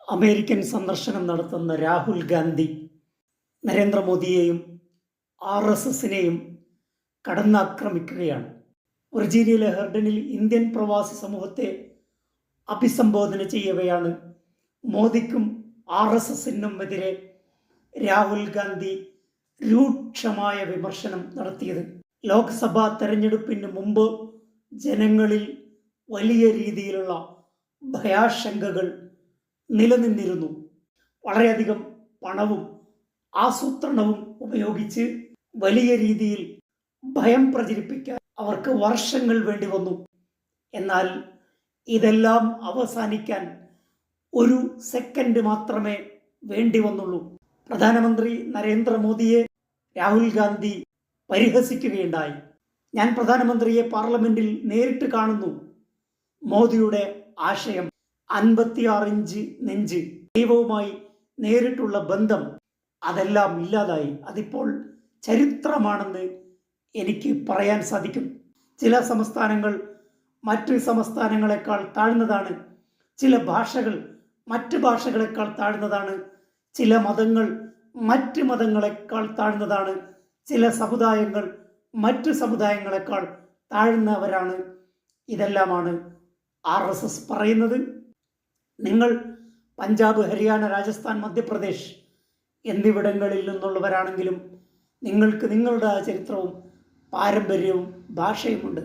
American സന്ദർശനം നടത്തുന്ന Rahul Gandhi നരേന്ദ്രമോദിയെയും RSSനെയും കടന്നാക്രമിക്കുകയാണ്. വിർജീനിയയിലെ ഹെർഡനിൽ Indian പ്രവാസി സമൂഹത്തെ അഭിസംബോധന ചെയ്യവെയാണ് മോദിക്കും RSSനും എതിരെ രാഹുൽ ഗാന്ധി രൂക്ഷമായ വിമർശനം നടത്തിയത്. ലോക്സഭാ തെരഞ്ഞെടുപ്പിന് മുമ്പ് ജനങ്ങളിൽ വലിയ രീതിയിലുള്ള ഭയാശങ്കകൾ നിലനിന്നിരുന്നു. വളരെയധികം പണവും ആസൂത്രണവും ഉപയോഗിച്ച് വലിയ രീതിയിൽ ഭയം പ്രചരിപ്പിക്കാൻ അവർക്ക് വർഷങ്ങൾ വേണ്ടി വന്നു. എന്നാൽ ഇതെല്ലാം അവസാനിക്കാൻ ഒരു സെക്കൻഡ് മാത്രമേ വേണ്ടി വന്നുള്ളൂ. പ്രധാനമന്ത്രി നരേന്ദ്രമോദിയെ രാഹുൽ ഗാന്ധി പരിഹസിക്കുകയുണ്ടായി. ഞാൻ പ്രധാനമന്ത്രിയെ പാർലമെന്റിൽ നേരിട്ട് കാണുന്നു. മോദിയുടെ ആശയം 56 ഇഞ്ച് നെഞ്ച്, ദൈവവുമായി നേരിട്ടുള്ള ബന്ധം, അതെല്ലാം ഇല്ലാതായി. അതിപ്പോൾ ചരിത്രമാണെന്ന് എനിക്ക് പറയാൻ സാധിക്കും. ചില സംസ്ഥാനങ്ങൾ മറ്റ് സംസ്ഥാനങ്ങളെക്കാൾ താഴ്ന്നതാണ്. ചില ഭാഷകൾ മറ്റ് ഭാഷകളെക്കാൾ താഴ്ന്നതാണ്. ചില മതങ്ങൾ മറ്റ് മതങ്ങളെക്കാൾ താഴ്ന്നതാണ്. ചില സമുദായങ്ങൾ മറ്റ് സമുദായങ്ങളെക്കാൾ താഴ്ന്നവരാണ്. ഇതെല്ലാമാണ് RSS പറയുന്നത്. നിങ്ങൾ പഞ്ചാബ്, ഹരിയാന, രാജസ്ഥാൻ, മധ്യപ്രദേശ് എന്നിവിടങ്ങളിൽ നിന്നുള്ളവരാണെങ്കിലും നിങ്ങൾക്ക് നിങ്ങളുടെ ചരിത്രവും പാരമ്പര്യവും ഭാഷയുമുണ്ട്.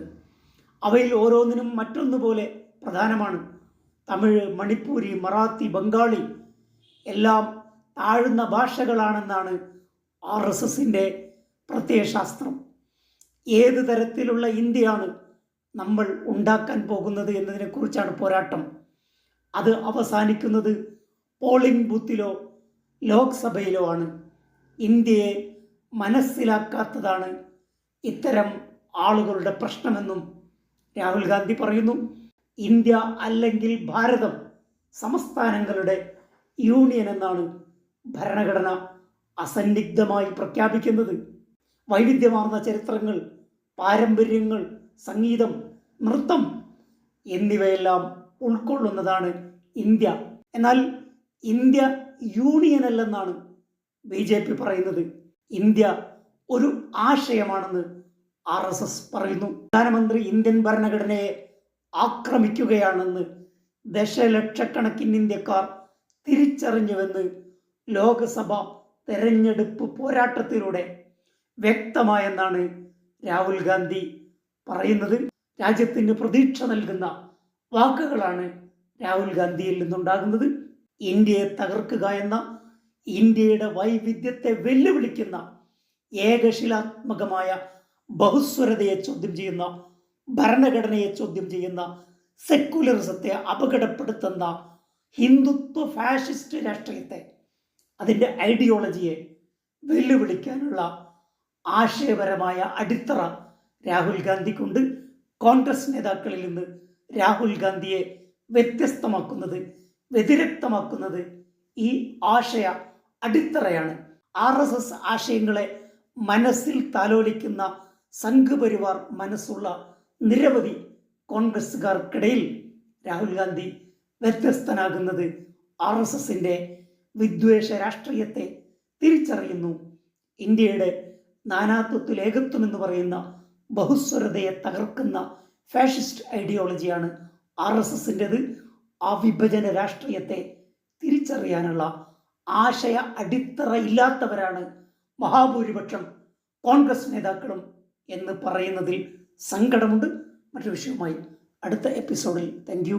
അവയിൽ ഓരോന്നിനും മറ്റൊന്നുപോലെ പ്രധാനമാണ്. തമിഴ്, മണിപ്പൂരി, മറാത്തി, ബംഗാളി എല്ലാം താഴ്ന്ന ഭാഷകളാണെന്നാണ് RSSൻ്റെ പ്രത്യയശാസ്ത്രം. ഏത് തരത്തിലുള്ള ഇന്ത്യയാണ് നമ്മൾ ഉണ്ടാക്കാൻ പോകുന്നത് എന്നതിനെക്കുറിച്ചാണ് പോരാട്ടം. അത് അവസാനിക്കുന്നത് പോളിംഗ് ബൂത്തിലോ ലോക്സഭയിലോ ആണ്. ഇന്ത്യയെ മനസ്സിലാക്കാത്തതാണ് ഇത്തരം ആളുകളുടെ പ്രശ്നമെന്നും രാഹുൽ ഗാന്ധി പറയുന്നു. ഇന്ത്യ അല്ലെങ്കിൽ ഭാരതം സംസ്ഥാനങ്ങളുടെ യൂണിയൻ എന്നാണ് ഭരണഘടന അസന്നിഗ്ധമായി പ്രഖ്യാപിക്കുന്നത്. വൈവിധ്യമാർന്ന ചരിത്രങ്ങൾ, പാരമ്പര്യങ്ങൾ, സംഗീതം, നൃത്തം എന്നിവയെല്ലാം ഉൾക്കൊള്ളുന്നതാണ് ഇന്ത്യ. എന്നാൽ ഇന്ത്യ യൂണിയൻ അല്ലെന്നാണ് BJP പറയുന്നത്. ഇന്ത്യ ഒരു ആശയമാണെന്ന് RSS പറയുന്നു. പ്രധാനമന്ത്രി ഇന്ത്യൻ ഭരണഘടനയെ ആക്രമിക്കുകയാണെന്ന് ദശലക്ഷക്കണക്കിന് ഇന്ത്യക്കാർ തിരിച്ചറിഞ്ഞുവെന്ന് ലോക്സഭ തെരഞ്ഞെടുപ്പ് പോരാട്ടത്തിലൂടെ വ്യക്തമായെന്നാണ് രാഹുൽ ഗാന്ധി പറയുന്നത്. രാജ്യത്തിന് പ്രതീക്ഷ നൽകുന്ന വാക്കുകളാണ് രാഹുൽ ഗാന്ധിയിൽ നിന്നുണ്ടാകുന്നത്. ഇന്ത്യയെ തകർക്കുക എന്ന, ഇന്ത്യയുടെ വൈവിധ്യത്തെ വെല്ലുവിളിക്കുന്ന, ഏകശിലാത്മകമായ ബഹുസ്വരതയെ ചോദ്യം ചെയ്യുന്ന, ഭരണഘടനയെ ചോദ്യം ചെയ്യുന്ന, സെക്കുലറിസത്തെ അപകടപ്പെടുത്തുന്ന ഹിന്ദുത്വ ഫാഷിസ്റ്റ് രാഷ്ട്രീയത്തെ, അതിൻ്റെ ഐഡിയോളജിയെ വെല്ലുവിളിക്കാനുള്ള ആശയപരമായ അടിത്തറ രാഹുൽ ഗാന്ധിക്കുണ്ട്. കോൺഗ്രസ് നേതാക്കളിൽ നിന്ന് രാഹുൽ ഗാന്ധിയെ വ്യത്യസ്തമാക്കുന്നത്, വ്യതിരക്തമാക്കുന്നത് ഈ ആശയ അടിത്തറയാണ്. RSS ആശയങ്ങളെ മനസ്സിൽ താലോലിക്കുന്ന സംഘപരിവാർ മനസ്സുള്ള നിരവധി കോൺഗ്രസ്സുകാർക്കിടയിൽ രാഹുൽ ഗാന്ധി വ്യത്യസ്തനാകുന്നത് RSSൻ്റെ വിദ്വേഷ രാഷ്ട്രീയത്തെ തിരിച്ചറിയുന്നു. ഇന്ത്യയുടെ നാനാത്വത്തിൽ ഏകത്വം എന്ന് പറയുന്ന ബഹുസ്വരതയെ തകർക്കുന്ന ഫാഷിസ്റ്റ് ഐഡിയോളജിയാണ് RSSൻ്റെത്. ആ വിഭജന രാഷ്ട്രീയത്തെ തിരിച്ചറിയാനുള്ള ആശയ അടിത്തറ ഇല്ലാത്തവരാണ് മഹാഭൂരിപക്ഷം കോൺഗ്രസ് നേതാക്കളും എന്ന് പറയുന്നതിൽ സങ്കടമുണ്ട്. മറ്റൊരു വിഷയവുമായി അടുത്ത എപ്പിസോഡിൽ. Thank you.